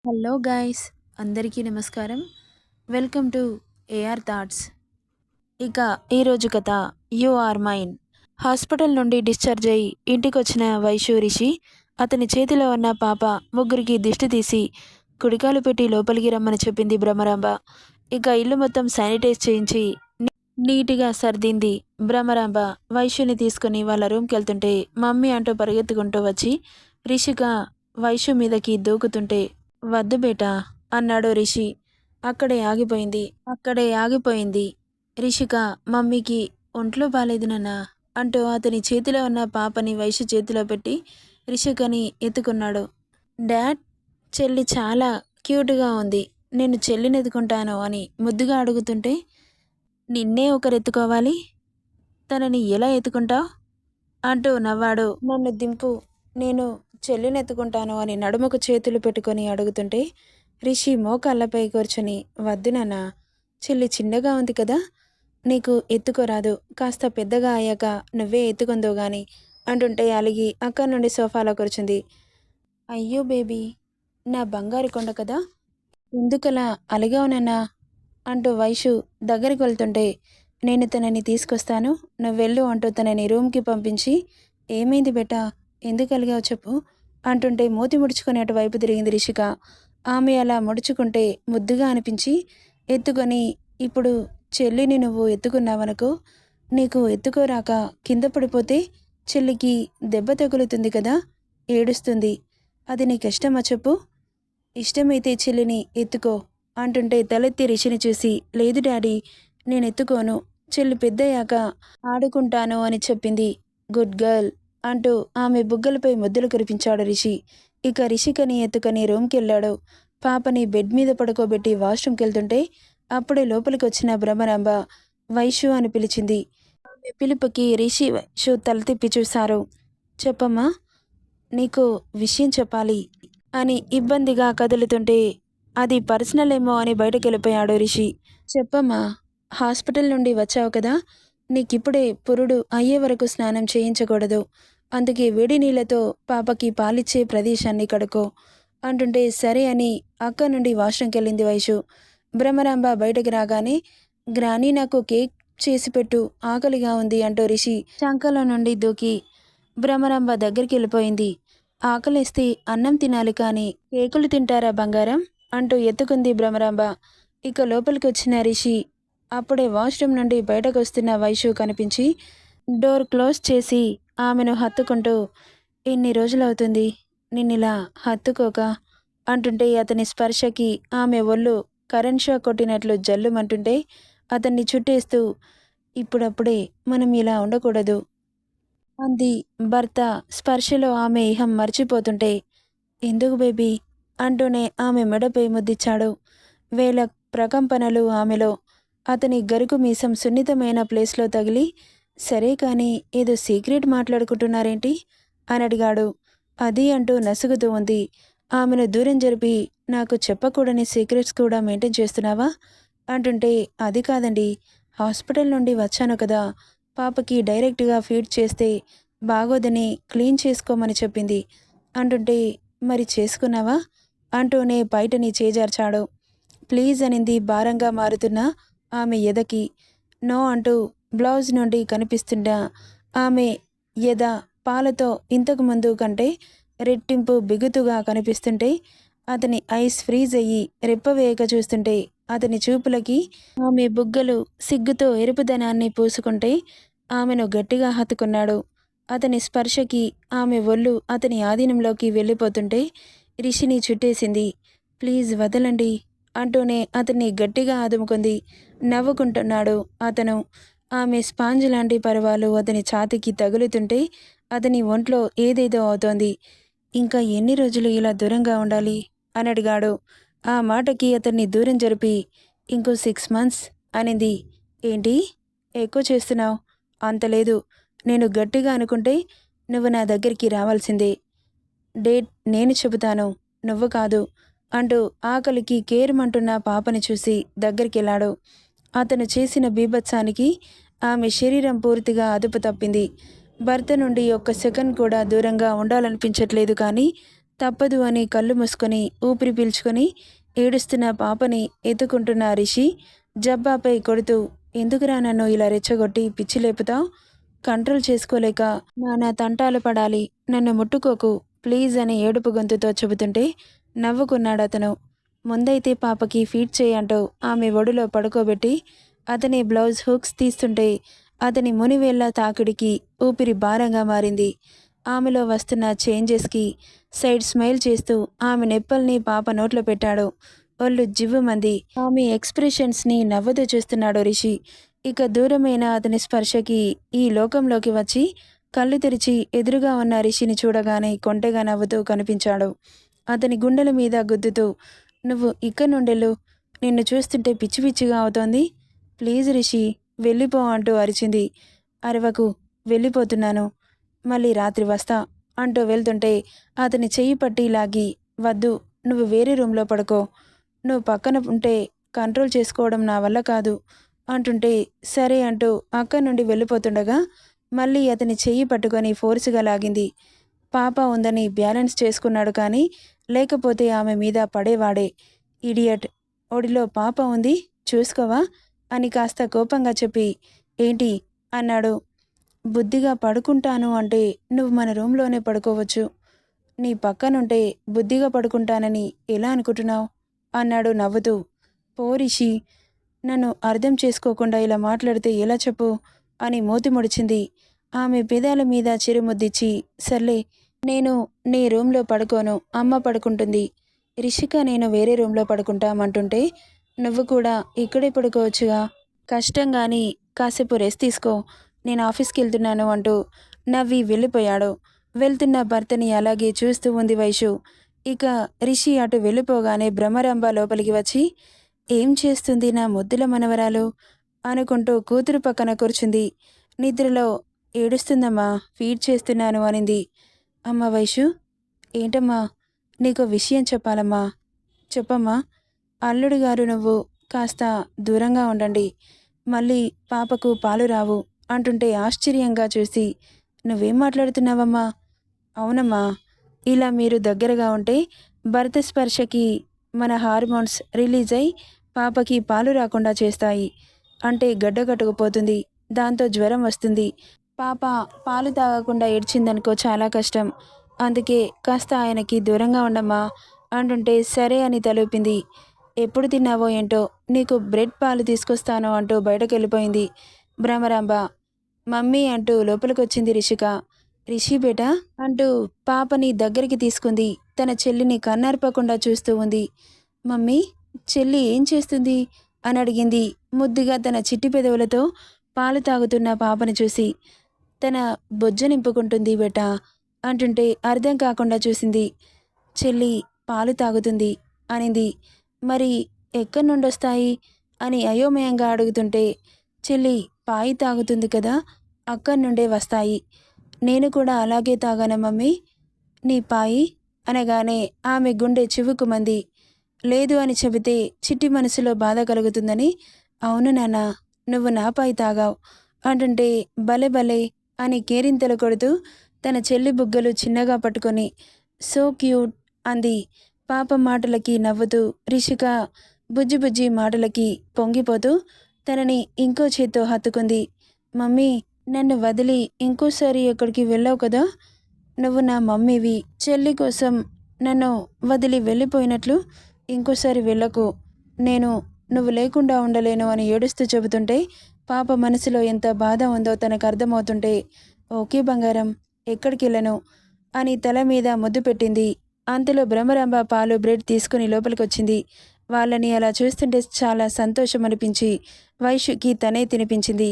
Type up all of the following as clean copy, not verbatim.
Hello guys, అందరికీ నమస్కారం. Welcome to AR thoughts. ఇక ఈరోజు కథ యు ఆర్ మైన్. హాస్పిటల్ నుండి డిశ్చార్జ్ అయ్యి ఇంటికొచ్చిన వైషు రిషి అతని చేతిలో ఉన్న పాప ముగ్గురికి దిష్టి తీసి కుడికాలు పెట్టి లోపలికి రమ్మని చెప్పింది భ్రమరాంబ. ఇక ఇల్లు మొత్తం శానిటైజ్ చేయించి నీట్గా సర్దింది భ్రమరాంబ. వైషుని తీసుకుని వాళ్ళ రూమ్కి వెళ్తుంటే మమ్మీ అంటూ పరిగెత్తుకుంటూ వచ్చి రిషిక వైషు మీదకి దూకుతుంటే వద్దు బేటా అన్నాడు రిషి. అక్కడే ఆగిపోయింది రిషిక. మమ్మీకి ఒంట్లో బాలేదు నాన్న అంటూ అతని చేతిలో ఉన్న పాపని వైషు చేతిలో పెట్టి రిషికని ఎత్తుకున్నాడు. డాడ్, చెల్లి చాలా క్యూట్గా ఉంది, నేను చెల్లిని ఎత్తుకుంటాను అని ముద్దుగా అడుగుతుంటే నిన్నే ఒకరెత్తుకోవాలి, తనని ఎలా ఎత్తుకుంటావు అంటూ నవ్వాడు. నన్ను దింపు, నేను చెల్లిని ఎత్తుకుంటాను అని నడుముకు చేతులు పెట్టుకొని అడుగుతుంటే రిషి మోకాళ్ళపై కూర్చొని వద్దు నాన్న, చెల్లి చిన్నగా ఉంది కదా, నీకు ఎత్తుకోరాదు, కాస్త పెద్దగా అయ్యాక నువ్వే ఎత్తుకుందో గాని అంటుంటే అలిగి అక్కడి నుండి సోఫాలో కూర్చుంది. అయ్యో బేబీ, నా బంగారు కొండ కదా, ఎందుకలా అలిగావునన్నా అంటూ వైషు దగ్గరికి వెళ్తుంటే నేను తనని తీసుకొస్తాను, నువ్వెళ్ళు అంటూ తనని రూమ్కి పంపించి ఏమైంది బెటా, ఎందుకు అలిగావు చెప్పు అంటుంటే మూతి ముడుచుకొని అటువైపు తిరిగింది రిషిక. ఆమె అలా ముడుచుకుంటే ముద్దుగా అనిపించి ఎత్తుకొని ఇప్పుడు చెల్లిని నువ్వు ఎత్తుకున్నావనుకో, నీకు ఎత్తుకోరాక కింద పడిపోతే చెల్లికి దెబ్బ తగులుతుంది కదా, ఏడుస్తుంది, అది నీకు ఇష్టమా చెప్పు, ఇష్టమైతే చెల్లిని ఎత్తుకో అంటుంటే తలెత్తి రిషిని చూసి లేదు డాడీ, నేను ఎత్తుకోను, చెల్లి పెద్దయ్యాక ఆడుకుంటాను అని చెప్పింది. గుడ్ గర్ల్ అంటూ ఆమె బుగ్గలపై ముద్దులు కురిపించాడు రిషి. ఇక రిషికని ఎత్తుకొని రూమ్కి వెళ్ళాడు. పాపని బెడ్ మీద పడుకోబెట్టి వాష్రూమ్కి వెళ్తుంటే అప్పుడే లోపలికి వచ్చిన భ్రమరాంబ వైషు అని పిలిచింది. ఆమె పిలుపుకి రిషి వైషు తల తిప్పి చూశారు. చెప్పమ్మా, నీకు విషయం చెప్పాలి అని ఇబ్బందిగా కదులుతుంటే అది పర్సనల్ ఏమో అని బయటకు వెళ్ళిపోయాడు రిషి. చెప్పమ్మా, హాస్పిటల్ నుండి వచ్చావు కదా, నీకిప్పుడే పురుడు అయ్యే వరకు స్నానం చేయించకూడదు, అందుకే వేడి నీళ్ళతో పాపకి పాలిచ్చే ప్రదేశాన్ని కడుకో అంటుంటే సరే అని అక్క నుండి వాష్రూమ్కి వెళ్ళింది వైషు. భ్రమరాంబ బయటకు రాగానే గ్రానీ నాకు కేక్ చేసి పెట్టు, ఆకలిగా ఉంది అంటూ రిషి చంకలో నుండి దూకి భ్రమరాంబ దగ్గరికి వెళ్ళిపోయింది. ఆకలిస్తే అన్నం తినాలి కానీ కేకులు తింటారా బంగారం అంటూ ఎత్తుకుంది భ్రమరాంబ. ఇక లోపలికి వచ్చిన రిషి అప్పుడే వాష్రూమ్ నుండి బయటకు వస్తున్న వైషు కనిపించి డోర్ క్లోజ్ చేసి ఆమెను హత్తుకుంటూ ఎన్ని రోజులవుతుంది నిన్నిలా హత్తుకోక అంటుంటే అతని స్పర్శకి ఆమె ఒళ్ళు కరెంట్ షాక్ కొట్టినట్లు జల్లుమంటుంటే అతన్ని చుట్టేస్తూ ఇప్పుడప్పుడే మనం ఇలా ఉండకూడదు అంది భర్త స్పర్శలో ఆమె ఇహం మర్చిపోతుంటే. ఎందుకు బేబీ అంటూనే ఆమె మెడపై ముద్దిచ్చాడు. వేల ప్రకంపనలు ఆమెలో. అతని గరుకు మీసం సున్నితమైన ప్లేస్లో తగిలి సరే కానీ ఏదో సీక్రెట్ మాట్లాడుకుంటున్నారేంటి అని అడిగాడు. అది అంటూ నసుగుతూ ఉంది. ఆమెను దూరం జరిపి నాకు చెప్పకూడని సీక్రెట్స్ కూడా మెయింటైన్ చేస్తున్నావా అంటుంటే అది కాదండి, హాస్పిటల్ నుండి వచ్చాను కదా, పాపకి డైరెక్ట్గా ఫీడ్ చేస్తే బాగోదని క్లీన్ చేసుకోమని చెప్పింది అంటుంటే మరి చేసుకున్నావా అంటూనే బయటని చేజార్చాడు. ప్లీజ్ అనింది భారంగా మారుతున్న ఆమె ఎదకి. నో అంటూ బ్లౌజ్ నుండి కనిపిస్తున్న ఆమె ఎద పాలతో ఇంతకుముందు కంటే రెట్టింపు బిగుతుగా కనిపిస్తుంటే అతని ఐస్ ఫ్రీజ్ అయ్యి రెప్పవేయక చూస్తుంటే అతని చూపులకి ఆమె బుగ్గలు సిగ్గుతో ఎరుపుదనాన్ని పూసుకుంటే ఆమెను గట్టిగా హత్తుకున్నాడు. అతని స్పర్శకి ఆమె ఒళ్ళు అతని ఆధీనంలోకి వెళ్ళిపోతుంటే రిషిని చుట్టేసింది. ప్లీజ్ వదలండి అంటూనే అతన్ని గట్టిగా ఆదుముకుంది. నవ్వుకుంటున్నాడు అతను. ఆమె స్పాంజ్ లాంటి పరవాలు అతని ఛాతీకి తగులుతుంటే అతని ఒంట్లో ఏదేదో అవుతోంది. ఇంకా ఎన్ని రోజులు ఇలా దూరంగా ఉండాలి అని అడిగాడు. ఆ మాటకి అతన్ని దూరం జరిపి ఇంకో 6 months అనింది. ఏంటి ఎక్కువ చేస్తున్నావు, అంతలేదు, నేను గట్టిగా అనుకుంటే నువ్వు నా దగ్గరికి రావాల్సిందే, డేట్ నేను చెబుతాను నువ్వు కాదు అంటూ ఆకలికి కేరుమంటున్న పాపని చూసి దగ్గరికెళ్ళాడు. అతను చేసిన బీభత్సానికి ఆమె శరీరం పూర్తిగా అదుపు తప్పింది. భర్త నుండి ఒక్క సెకండ్ కూడా దూరంగా ఉండాలనిపించట్లేదు కానీ తప్పదు అని కళ్ళు మూసుకొని ఊపిరి పీల్చుకొని ఏడుస్తున్న పాపని ఎత్తుకుంటున్న రిషి జబ్బాపై కొడుతూ, ఎందుకురా నన్ను ఇలా రెచ్చగొట్టి పిచ్చి లేపుతావు? కంట్రోల్ చేసుకోలేక నానా తంటాలు పడాలి, నన్ను ముట్టుకోకు ప్లీజ్ అని ఏడుపు గొంతుతో చెబుతుంటే నవ్వుకున్నాడతను. ముందైతే పాపకి ఫీడ్ చేయంటూ ఆమె ఒడిలో పడుకోబెట్టి అతని బ్లౌజ్ హుక్స్ తీస్తుంటే అతని మునివేళ్ల తాకిడికి ఊపిరి భారంగా మారింది. ఆమెలో వస్తున్న చేంజెస్కి సైడ్ స్మైల్ చేస్తూ ఆమె నెప్పల్ని పాప నోట్లో పెట్టాడు. ఒళ్ళు జివ్వుమంది. ఆమె ఎక్స్ప్రెషన్స్ని నవ్వుతూ చూస్తున్నాడు రిషి. ఇక దూరమైన అతని స్పర్శకి ఈ లోకంలోకి వచ్చి కళ్ళు తెరిచి ఎదురుగా ఉన్న రిషిని చూడగానే కొంటెగా నవ్వుతూ కనిపించాడు. అతని గుండెల మీద గుద్దుతూ, నువ్వు ఇక్కడి నుండెళ్ళు, నిన్ను చూస్తుంటే పిచ్చి పిచ్చిగా అవుతోంది, ప్లీజ్ రిషి వెళ్ళిపో అంటూ అరిచింది. అరవకు, వెళ్ళిపోతున్నాను, మళ్ళీ రాత్రి వస్తా అంటూ వెళ్తుంటే అతని చెయ్యి పట్టి లాగి, వద్దు, నువ్వు వేరే రూమ్లో పడుకో, నువ్వు పక్కన ఉంటే కంట్రోల్ చేసుకోవడం నా వల్ల కాదు అంటుంటే సరే అంటూ అక్కడి నుండి వెళ్ళిపోతుండగా మళ్ళీ అతని చెయ్యి పట్టుకొని ఫోర్సుగా లాగింది. పాప ఉందని బ్యాలెన్స్ చేసుకున్నాడు కానీ లేకపోతే ఆమె మీద పడేవాడే. ఇడియట్, ఒడిలో పాప ఉంది చూసుకోవా అని కాస్త కోపంగా చెప్పి, ఏంటి అన్నాడు. బుద్ధిగా పడుకుంటాను అంటే నువ్వు మన రూమ్లోనే పడుకోవచ్చు, నీ పక్కనుంటే బుద్ధిగా పడుకుంటానని ఎలా అనుకుంటున్నావు అన్నాడు నవ్వుతూ. పోరిషి, నన్ను అర్థం చేసుకోకుండా ఇలా మాట్లాడితే ఎలా చెప్పు అని మూతి ముడిచింది. ఆమె పెదాల మీద చిరుముద్దిచ్చి, సర్లే నేను నీ రూమ్లో పడుకోను, అమ్మ పడుకుంటుంది, రిషిక నేను వేరే రూమ్లో పడుకుంటామంటుంటే నువ్వు కూడా ఇక్కడే పడుకోవచ్చుగా, కష్టం కానీ కాసేపు రెస్ట్ తీసుకో, నేను ఆఫీస్కి వెళ్తున్నాను అంటూ నవ్వి వెళ్ళిపోయాడు. వెళ్తున్న భర్తని అలాగే చూస్తూ ఉంది వైషు. ఇక రిషి అటు వెళ్ళిపోగానే భ్రమరాంబ లోపలికి వచ్చి, ఏం చేస్తుంది నా ముద్దుల మనవరాలు అనుకుంటూ కూతురు పక్కన కూర్చుంది. నిద్రలో ఏడుస్తుందమ్మా, ఫీడ్ చేస్తున్నాను అనింది. అమ్మ వైషు, ఏంటమ్మా, నీకు విషయం చెప్పాలమ్మా, చెప్పమ్మా, అల్లుడు గారు నువ్వు కాస్త దూరంగా ఉండండి, మళ్ళీ పాపకు పాలు రావు అంటుంటే ఆశ్చర్యంగా చూసి, నువ్వేం మాట్లాడుతున్నావమ్మా? అవునమ్మా, ఇలా మీరు దగ్గరగా ఉంటే భర్త స్పర్శకి మన హార్మోన్స్ రిలీజ్ అయి పాపకి పాలు రాకుండా చేస్తాయి, అంటే గడ్డ కట్టుకుపోతుంది, దాంతో జ్వరం వస్తుంది, పాప పాలు తాగకుండా ఏడ్చిందనుకో చాలా కష్టం, అందుకే కాస్త ఆయనకి దూరంగా ఉండమ్మా అంటుంటే సరే అని తలూపింది. ఎప్పుడు తిన్నావో ఏంటో, నీకు బ్రెడ్ పాలు తీసుకొస్తాను అంటూ బయటకు వెళ్ళిపోయింది భ్రమరాంబ. మమ్మీ అంటూ లోపలికొచ్చింది రిషిక. రిషి బేటా అంటూ పాపని దగ్గరికి తీసుకుంది. తన చెల్లిని కన్నార్పకుండా చూస్తూ ఉంది. మమ్మీ, చెల్లి ఏం చేస్తుంది అని అడిగింది ముద్దుగా తన చిట్టి పెదవులతో పాలు తాగుతున్న పాపని చూసి. తన బొజ్జ నింపుకుంటుంది బేటా అంటుంటే అర్థం కాకుండా చూసింది. చెల్లి పాలు తాగుతుంది అనింది. మరి ఎక్కడి నుండొస్తాయి అని అయోమయంగా అడుగుతుంటే, చెల్లి పాయి తాగుతుంది కదా, అక్కడి నుండే వస్తాయి, నేను కూడా అలాగే తాగాను మమ్మీ, నీ పాయి అనగానే ఆమె గుండె చివుకుమంది. లేదు అని చెబితే చిట్టి మనసులో బాధ కలుగుతుందని, అవును నాన్న, నువ్వు నా పాయి తాగావు అంటుంటే భలే భలే అని కేరింతలు కొడుతూ తన చెల్లి బుగ్గలు చిన్నగా పట్టుకొని సో క్యూట్ అంది. పాప మాటలకి నవ్వుతూ రిషిక బుజ్జి బుజ్జి మాటలకి పొంగిపోతూ తనని ఇంకో చేత్తో హత్తుకుంది. మమ్మీ, నన్ను వదిలి ఇంకోసారి ఎక్కడికి వెళ్ళావు కదా, నువ్వు నా మమ్మీవి, చెల్లి కోసం నన్ను వదిలి వెళ్ళిపోయినట్లు ఇంకోసారి వెళ్ళకు, నేను నువ్వు లేకుండా ఉండలేను అని ఏడుస్తూ చెబుతుంటే పాప మనసులో ఎంత బాధ ఉందో తనకు అర్థమవుతుంటే, ఓకే బంగారం, ఎక్కడికి వెళ్ళను అని తల మీద ముద్దు పెట్టింది. అంతలో భ్రమరాంబ పాలు బ్రెడ్ తీసుకుని లోపలికొచ్చింది. వాళ్ళని అలా చూస్తుంటే చాలా సంతోషం అనిపించి వైషుకి తనే తినిపించింది.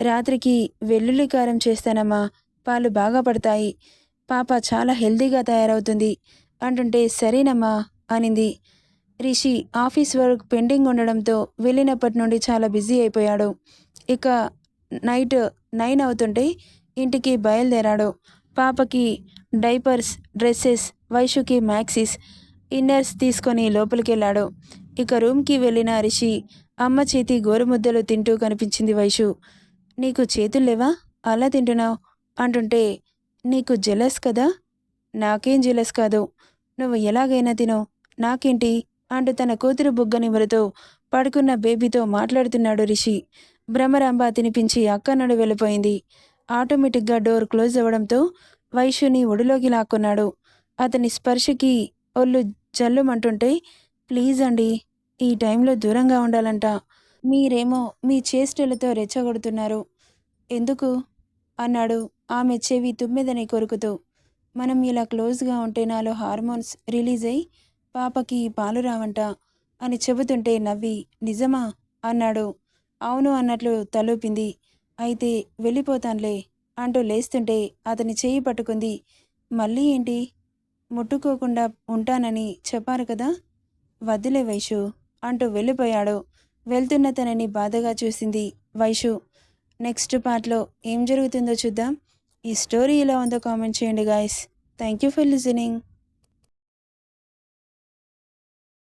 రాత్రికి వెల్లుల్లి కారం చేస్తానమ్మా, పాలు బాగా పడతాయి, పాప చాలా హెల్తీగా తయారవుతుంది అంటుంటే సరేనమ్మా అనింది. రిషి ఆఫీస్ వర్క్ పెండింగ్ ఉండడంతో వెళ్ళినప్పటి నుండి చాలా బిజీ అయిపోయాడు. ఇక నైట్ 9 అవుతుంటే ఇంటికి బయలుదేరాడు. పాపకి డైపర్స్, డ్రెస్సెస్, వైషుకి మ్యాక్సీస్, ఇన్నర్స్ తీసుకొని లోపలికెళ్ళాడు. ఇక రూమ్కి వెళ్ళిన రిషి అమ్మ చేతి గోరుముద్దలు తింటూ కనిపించింది వైషు. నీకు చేతులు లేవా, అలా తింటున్నావు అంటుంటే, నీకు జెలస్ కదా, నాకేం జెలస్ కాదు, నువ్వు ఎలాగైనా తిను, నాకేంటి అంటూ తన కూతురు బుగ్గ నిమురుతూ పడుకున్న బేబీతో మాట్లాడుతున్నాడు రిషి. భ్రమరాంబ తినిపించి అక్కనుడు వెళ్ళిపోయింది. ఆటోమేటిక్గా డోర్ క్లోజ్ అవ్వడంతో వైశ్యుని ఒడిలోకి లాక్కున్నాడు. అతని స్పర్శకి ఒళ్ళు జల్లుమంటుంటే, ప్లీజ్ అండి, ఈ టైంలో దూరంగా ఉండాలంట. మీరేమో మీ చేష్టలతో రెచ్చగొడుతున్నారు. ఎందుకు అన్నాడు ఆమె చెవి తుమ్మెదని కొరుకుతూ. మనం ఇలా క్లోజ్గా ఉంటే నాలో హార్మోన్స్ రిలీజ్ అయి పాపకి పాలు రావంట అని చెబుతుంటే నవ్వి, నిజమా అన్నాడు. అవును అన్నట్లు తలూపింది. అయితే వెళ్ళిపోతాన్లే అంటూ లేస్తుంటే అతని చెయ్యి పట్టుకుంది. మళ్ళీ ఏంటి? ముట్టుకోకుండా ఉంటానని చెప్పారు కదా. వద్దులే వైషు అంటూ వెళ్ళిపోయాడు. వెళ్తున్న తనని బాధగా చూసింది వైషు. నెక్స్ట్ పార్ట్లో ఏం జరుగుతుందో చూద్దాం. ఈ స్టోరీ ఎలా ఉందో కామెంట్ చేయండి guys. Thank you for listening.